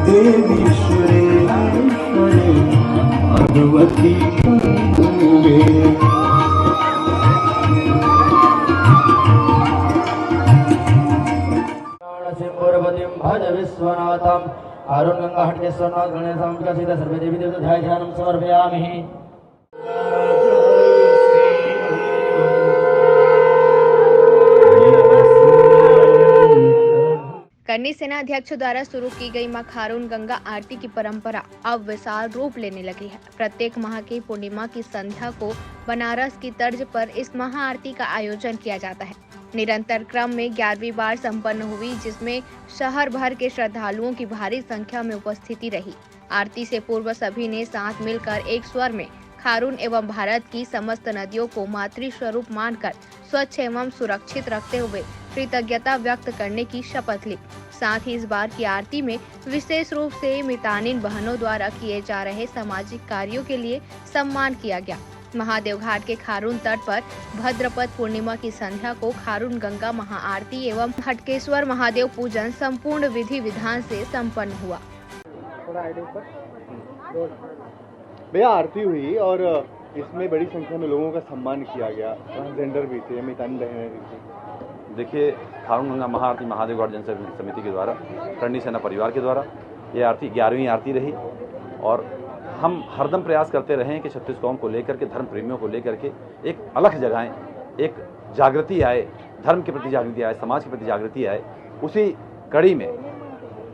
देवीश्वरे भगवती कुन्दुवे भज विश्वनाथम अरुण गंगा हटकेश्वरनाथ गणेश सर्वे देवी देवता ध्यान ध्यानम समर्पयामि। करनी सेना अध्यक्ष द्वारा शुरू की गई मां खारून गंगा आरती की परंपरा अब विशाल रूप लेने लगी है। प्रत्येक माह की पूर्णिमा की संध्या को बनारस की तर्ज पर इस महाआरती का आयोजन किया जाता है। निरंतर क्रम में 11वीं बार संपन्न हुई, जिसमें शहर भर के श्रद्धालुओं की भारी संख्या में उपस्थिति रही। आरती से पूर्व सभी ने साथ मिलकर एक स्वर में खारून एवं भारत की समस्त नदियों को मातृ स्वरूप मानकर स्वच्छ एवं सुरक्षित रखते हुए कृतज्ञता व्यक्त करने की शपथ ली। साथ ही इस बार की आरती में विशेष रूप से मितानिन बहनों द्वारा किए जा रहे सामाजिक कार्यों के लिए सम्मान किया गया। महादेव घाट के खारून तट पर भद्रपद पूर्णिमा की संध्या को खारून गंगा महाआरती एवं हटकेश्वर महादेव पूजन संपूर्ण विधि विधान से संपन्न हुआ। भैया आरती हुई और इसमें बड़ी संख्या में लोगों का सम्मान किया गया, ट्रांसजेंडर भी थे, मितान बहनें भी थी। देखिए, खारून गंगा महाआरती महादेव घाट जनसेवा समिति के द्वारा, करनी सेना परिवार के द्वारा ये आरती 11वीं आरती रही और हम हरदम प्रयास करते रहे कि छत्तीस कौम को लेकर के, धर्म प्रेमियों को लेकर के एक अलग जगहें, एक जागृति आए, धर्म के प्रति जागृति आए, समाज के प्रति जागृति आए। उसी कड़ी में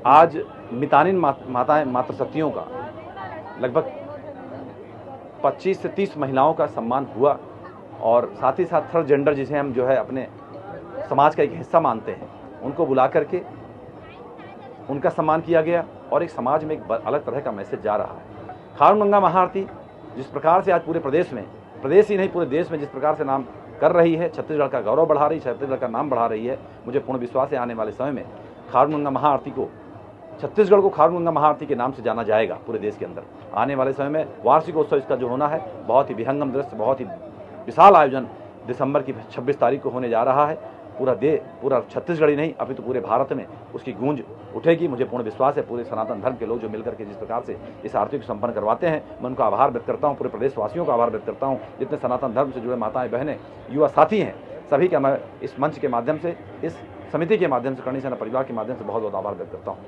आज मितानिन माताएं मातृशक्तियों का लगभग 25 से 30 महिलाओं का सम्मान हुआ और साथ ही साथ थर्ड जेंडर, जिसे हम जो है अपने समाज का एक हिस्सा मानते हैं, उनको बुला करके उनका सम्मान किया गया और एक समाज में एक अलग तरह का मैसेज जा रहा है। खारून गंगा महाआरती जिस प्रकार से आज पूरे प्रदेश में, प्रदेश ही नहीं पूरे देश में जिस प्रकार से नाम कर रही है, छत्तीसगढ़ का गौरव बढ़ा रही है, छत्तीसगढ़ का नाम बढ़ा रही है, मुझे पूर्ण विश्वास है आने वाले समय में खारून गंगा महाआरती को, छत्तीसगढ़ को खारून गंगा महाआरती के नाम से जाना जाएगा पूरे देश के अंदर। आने वाले समय में वार्षिकोत्सव इसका जो होना है, बहुत ही विहंगम दृश्य, बहुत ही विशाल आयोजन दिसंबर की 26 तारीख को होने जा रहा है। पूरा छत्तीसगढ़ ही नहीं अभी तो पूरे भारत में उसकी गूंज उठेगी। मुझे पूर्ण विश्वास है पूरे सनातन धर्म के लोग जो मिलकर के जिस प्रकार से इस आरती को संपन्न करवाते हैं, मैं उनका आभार व्यक्त करता हूँ, पूरे प्रदेशवासियों का आभार व्यक्त करता हूँ। जितने सनातन धर्म से जुड़े माताएं बहनें, युवा साथी हैं, सभी का मैं इस मंच के माध्यम से, इस समिति के माध्यम से, करनी सेना परिवार के माध्यम से बहुत बहुत आभार व्यक्त करता हूँ।